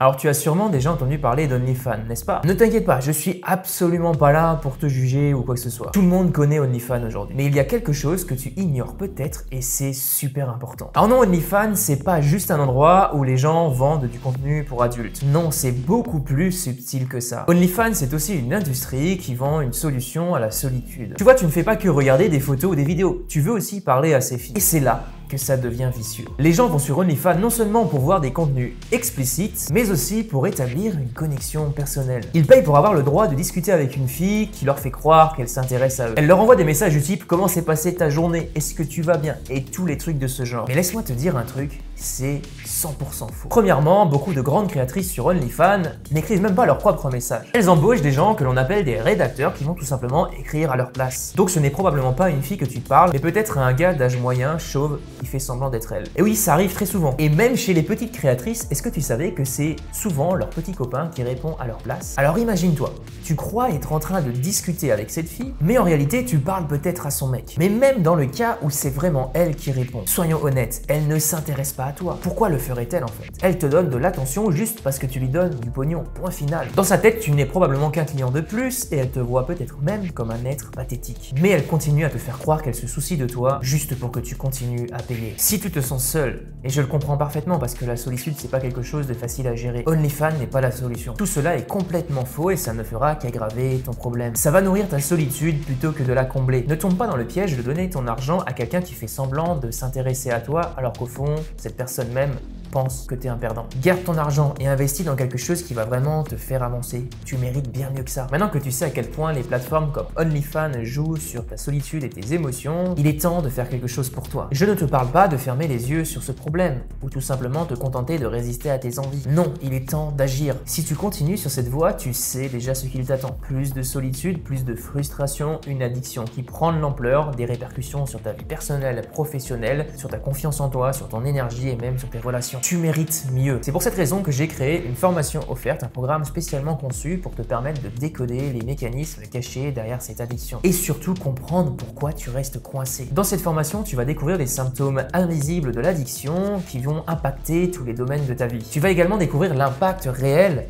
Alors tu as sûrement déjà entendu parler d'OnlyFans, n'est-ce pas? Ne t'inquiète pas, je suis absolument pas là pour te juger ou quoi que ce soit. Tout le monde connaît OnlyFans aujourd'hui. Mais il y a quelque chose que tu ignores peut-être et c'est super important. Alors non, OnlyFans, c'est pas juste un endroit où les gens vendent du contenu pour adultes. Non, c'est beaucoup plus subtil que ça. OnlyFans, c'est aussi une industrie qui vend une solution à la solitude. Tu vois, tu ne fais pas que regarder des photos ou des vidéos. Tu veux aussi parler à ces filles. Et c'est là que ça devient vicieux. Les gens vont sur OnlyFans non seulement pour voir des contenus explicites, mais aussi pour établir une connexion personnelle. Ils payent pour avoir le droit de discuter avec une fille qui leur fait croire qu'elle s'intéresse à eux. Elle leur envoie des messages du type « Comment s'est passée ta journée? Est-ce que tu vas bien ?» et tous les trucs de ce genre. Mais laisse-moi te dire un truc, c'est 100% faux. Premièrement, beaucoup de grandes créatrices sur OnlyFans n'écrivent même pas leurs propres messages. Elles embauchent des gens que l'on appelle des rédacteurs qui vont tout simplement écrire à leur place. Donc ce n'est probablement pas une fille que tu parles, mais peut-être un gars d'âge moyen, chauve, qui fait semblant d'être elle. Et oui, ça arrive très souvent. Et même chez les petites créatrices, est-ce que tu savais que c'est souvent leur petit copain qui répond à leur place? Alors imagine-toi, tu crois être en train de discuter avec cette fille, mais en réalité tu parles peut-être à son mec. Mais même dans le cas où c'est vraiment elle qui répond, soyons honnêtes, elle ne s'intéresse pas à toi. Pourquoi le ferait-elle en fait? Elle te donne de l'attention juste parce que tu lui donnes du pognon, point final. Dans sa tête, tu n'es probablement qu'un client de plus et elle te voit peut-être même comme un être pathétique. Mais elle continue à te faire croire qu'elle se soucie de toi juste pour que tu continues à payer. Si tu te sens seul, et je le comprends parfaitement parce que la solitude c'est pas quelque chose de facile à gérer, OnlyFans n'est pas la solution. Tout cela est complètement faux et ça ne fera qu'aggraver ton problème. Ça va nourrir ta solitude plutôt que de la combler. Ne tombe pas dans le piège de donner ton argent à quelqu'un qui fait semblant de s'intéresser à toi alors qu'au fond, cette personne même pense que tu es un perdant. Garde ton argent et investis dans quelque chose qui va vraiment te faire avancer. Tu mérites bien mieux que ça. Maintenant que tu sais à quel point les plateformes comme OnlyFans jouent sur ta solitude et tes émotions, il est temps de faire quelque chose pour toi. Je ne te parle pas de fermer les yeux sur ce problème ou tout simplement te contenter de résister à tes envies. Non, il est temps d'agir. Si tu continues sur cette voie, tu sais déjà ce qu'il t'attend. Plus de solitude, plus de frustration, une addiction qui prend de l'ampleur, des répercussions sur ta vie personnelle, professionnelle, sur ta confiance en toi, sur ton énergie et même sur tes relations. Tu mérites mieux. C'est pour cette raison que j'ai créé une formation offerte, un programme spécialement conçu pour te permettre de décoder les mécanismes cachés derrière cette addiction et surtout comprendre pourquoi tu restes coincé. Dans cette formation, tu vas découvrir les symptômes invisibles de l'addiction qui vont impacter tous les domaines de ta vie. Tu vas également découvrir l'impact réel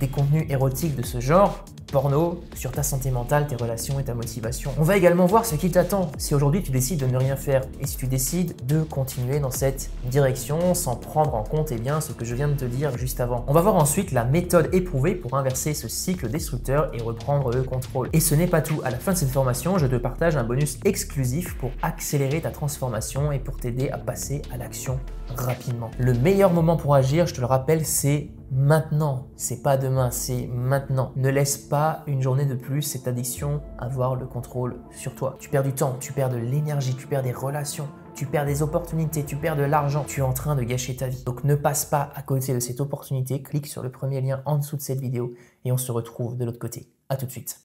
des contenus érotiques de ce genre, porno, sur ta santé mentale, tes relations et ta motivation. On va également voir ce qui t'attend si aujourd'hui tu décides de ne rien faire et si tu décides de continuer dans cette direction sans prendre en compte ce que je viens de te dire juste avant. On va voir ensuite la méthode éprouvée pour inverser ce cycle destructeur et reprendre le contrôle. Et ce n'est pas tout. À la fin de cette formation, je te partage un bonus exclusif pour accélérer ta transformation et pour t'aider à passer à l'action rapidement. Le meilleur moment pour agir, je te le rappelle, c'est maintenant. C'est pas demain, c'est maintenant. Ne laisse pas une journée de plus cette addiction avoir le contrôle sur toi. Tu perds du temps, tu perds de l'énergie, tu perds des relations, tu perds des opportunités, tu perds de l'argent. Tu es en train de gâcher ta vie. Donc ne passe pas à côté de cette opportunité. Clique sur le premier lien en dessous de cette vidéo et on se retrouve de l'autre côté. À tout de suite.